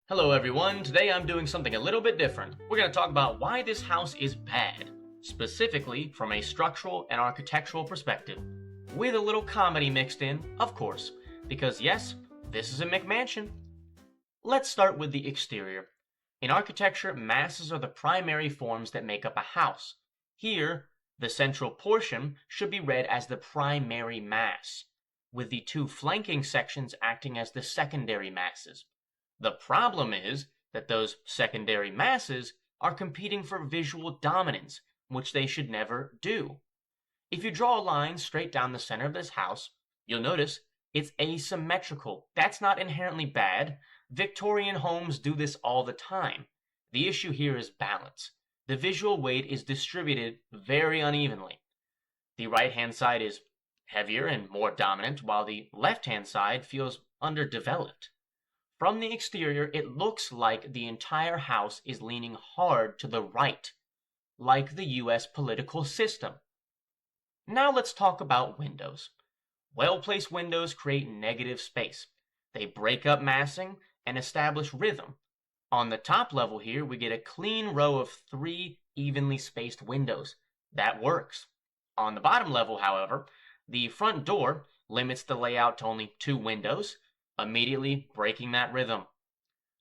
Hello everyone, today I'm doing something a little bit different. We're going to talk about why this house is bad, specifically from a structural and architectural perspective, with a little comedy mixed in, of course, because yes, this is a Mcmansion. Let's start with the exterior. In architecture, masses are the primary forms that make up a house. Here, the central portion should be read as the primary mass, with the two flanking sections acting as the secondary masses. The problem is that those secondary masses are competing for visual dominance, which they should never do. If you draw a line straight down the center of this house, you'll notice it's asymmetrical. That's not inherently bad. Victorian homes do this all the time. The issue here is balance. The visual weight is distributed very unevenly. The right-hand side is heavier and more dominant, while the left-hand side feels underdeveloped. From the exterior, it looks like the entire house is leaning hard to the right, like the US political system. Now let's talk about windows. Well-placed windows create negative space. They break up massing and establish rhythm. On the top level here, we get a clean row of 3 evenly spaced windows. That works. On the bottom level, however, the front door limits the layout to only 2 windows, immediately breaking that rhythm.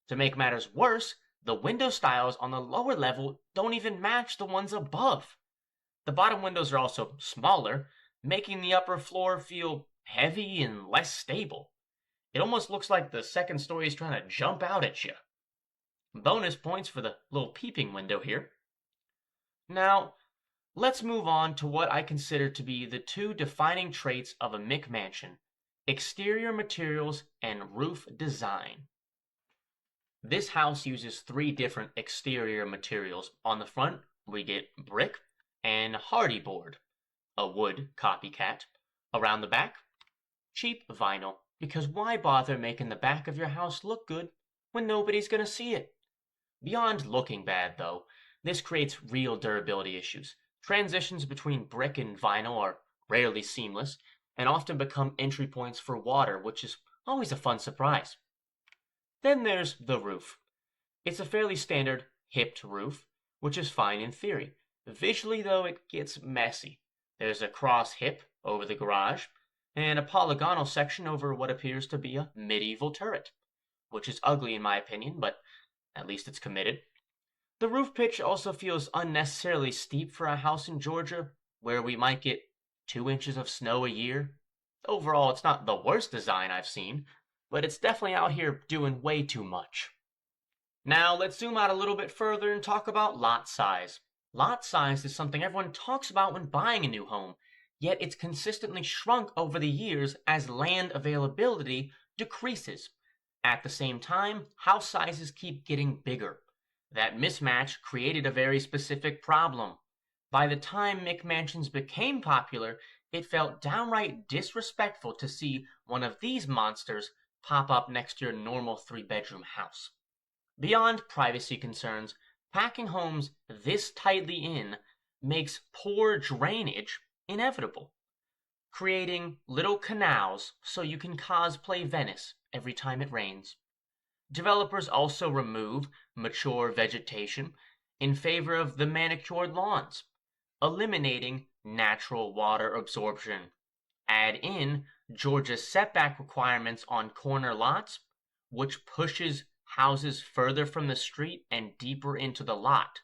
To make matters worse, the window styles on the lower level don't even match the ones above. The bottom windows are also smaller, making the upper floor feel heavy and less stable. It almost looks like the second story is trying to jump out at you. Bonus points for the little peeping window here. Now, let's move on to what I consider to be the 2 defining traits of a Mcmansion: exterior materials and roof design. This house uses 3 different exterior materials. On the front, we get brick and hardy board, a wood copycat. Around the back, cheap vinyl, because why bother making the back of your house look good when nobody's gonna see it? Beyond looking bad, though, this creates real durability issues. Transitions between brick and vinyl are rarely seamless, and often become entry points for water, which is always a fun surprise. Then there's the roof. It's a fairly standard hipped roof, which is fine in theory. Visually, though, it gets messy. There's a cross hip over the garage, and a polygonal section over what appears to be a medieval turret, which is ugly in my opinion, but at least it's committed. The roof pitch also feels unnecessarily steep for a house in Georgia, where we might get 2 inches of snow a year. Overall, it's not the worst design I've seen, but it's definitely out here doing way too much. Now let's zoom out a little bit further and talk about lot size. Lot size is something everyone talks about when buying a new home, yet it's consistently shrunk over the years as land availability decreases. At the same time, house sizes keep getting bigger. That mismatch created a very specific problem. By the time Mcmansions became popular, it felt downright disrespectful to see one of these monsters pop up next to your normal 3-bedroom house. Beyond privacy concerns, packing homes this tightly in makes poor drainage inevitable, creating little canals so you can cosplay Venice every time it rains. Developers also remove mature vegetation in favor of the manicured lawns, eliminating natural water absorption. Add in Georgia's setback requirements on corner lots, which pushes houses further from the street and deeper into the lot,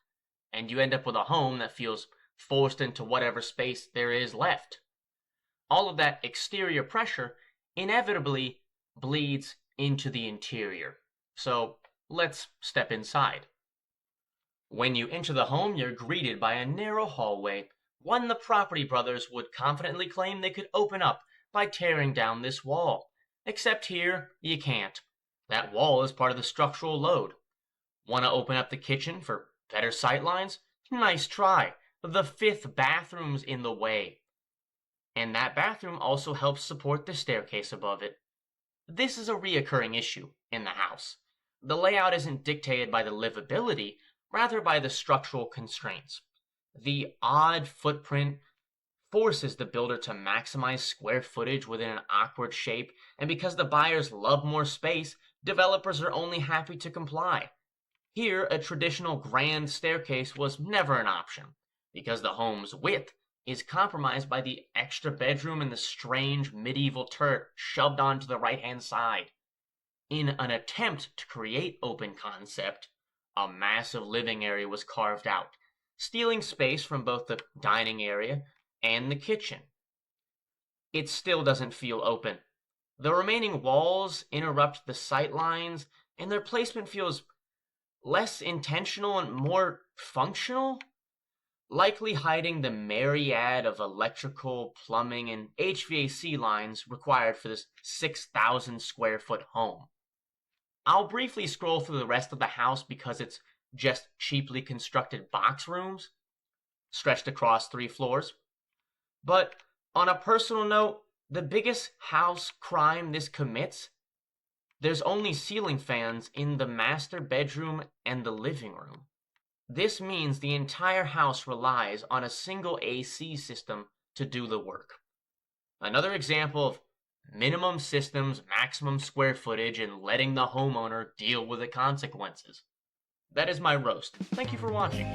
and you end up with a home that feels forced into whatever space there is left. All of that exterior pressure inevitably bleeds into the interior. So let's step inside. When you enter the home, you're greeted by a narrow hallway, one the property brothers would confidently claim they could open up by tearing down this wall. Except here, you can't. That wall is part of the structural load. Want to open up the kitchen for better sightlines? Nice try. The 5th bathroom's in the way. And that bathroom also helps support the staircase above it. This is a reoccurring issue in the house. The layout isn't dictated by the livability, rather by the structural constraints. The odd footprint forces the builder to maximize square footage within an awkward shape, and because the buyers love more space, developers are only happy to comply. Here, a traditional grand staircase was never an option, because the home's width is compromised by the extra bedroom and the strange medieval turret shoved onto the right-hand side. In an attempt to create open concept, a massive living area was carved out, stealing space from both the dining area and the kitchen. It still doesn't feel open. The remaining walls interrupt the sight lines, and their placement feels less intentional and more functional, likely hiding the myriad of electrical, plumbing, and HVAC lines required for this 6,000 square foot home. I'll briefly scroll through the rest of the house because it's just cheaply constructed box rooms stretched across 3 floors. But on a personal note, the biggest house crime this commits, there's only ceiling fans in the master bedroom and the living room. This means the entire house relies on a single AC system to do the work. Another example of minimum systems, maximum square footage, and letting the homeowner deal with the consequences. That is my roast. Thank you for watching.